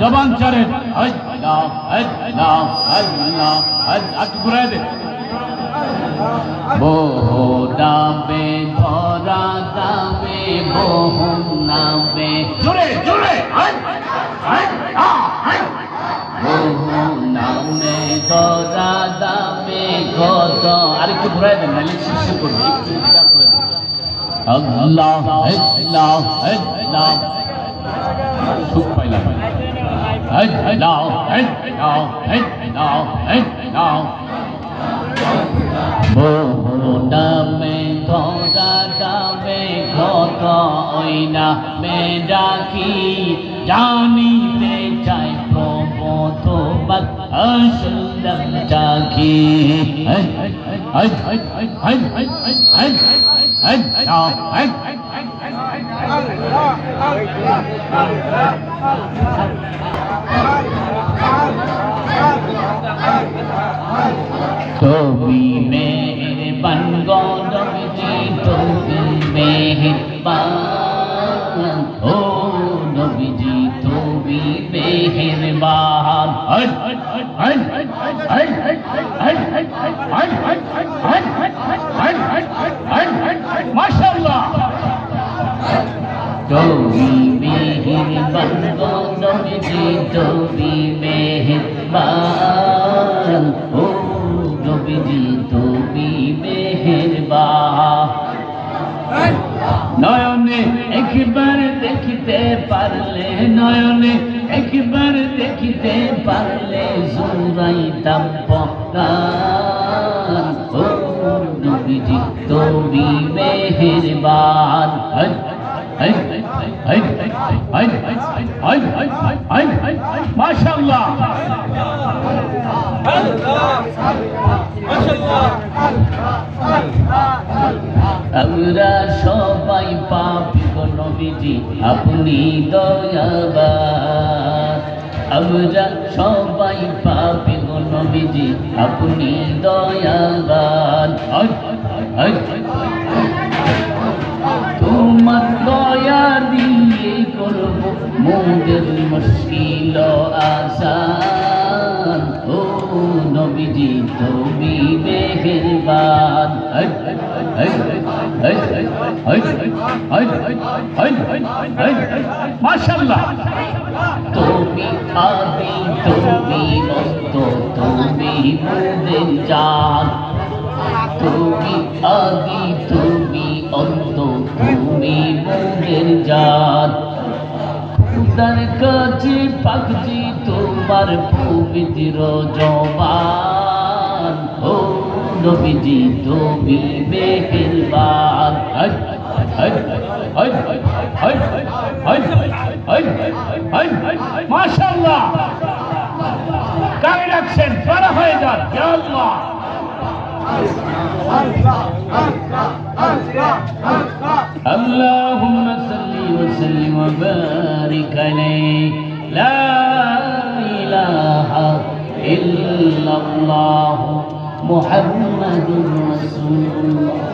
জবান চারেন বহু নামে ধরা দামে বহু নামে জোরে জোরে বহু নামে ধরা দামে কত আরেকটু ঘুরাই দেন নাহলে শিশু করবে একটু খেয়াল করে দেন আল্লাহ আল্লাহ আল্লাহ সুখ পাইলাম আল্লাহ আল্লাহ আল্লাহ আল্লাহ বহু নামে ধরা দামে কত ওই নামে ডাকি জানিতে চাই প্রভু তোমার আসল নামটা কি তুমি মেহেরবান গো নবীজি তুমি মেহেরবান ও নবীজি তুমি মেহেরবান মাশাআল্লাহ তুমি মেহেরবান গো নবীজি তুমি মেহেরবান ও নবীজি তুমি মেহেরবান নয়নে একবার দেখিতে পারলে নয়নে একবার দেখিতে পারলে জুড়াইতাম পরাণ ও নবীজি তুমি মেহেরবান মাশাআল্লাহ আমরা সবাই পাপী গো নবীজি আপনি দয়াবান আমরা সবাই পাপী গো নবীজি আপনি দয়াবান তোমার দয়া দিয়ে করব মোদের মুশকিল আসান ও নবীজি তুমি মেহেরবান মাশাআল্লাহ তুমি আদি তুমি অন্ত তুমি মোদের জান তুমি আদি তুমি অন্ত তুমি মোদের জান খুদার কাছে পাকজি তোমার পবিত্র জবান ও নবীজি তুমি মেহেরবান মাশাআল্লাহ কারে রাখছেন পারা হয়ে যান ইয়া আল্লাহ اللهم صل وسلم وبارك عليه لا إله إلا الله محمد رسول الله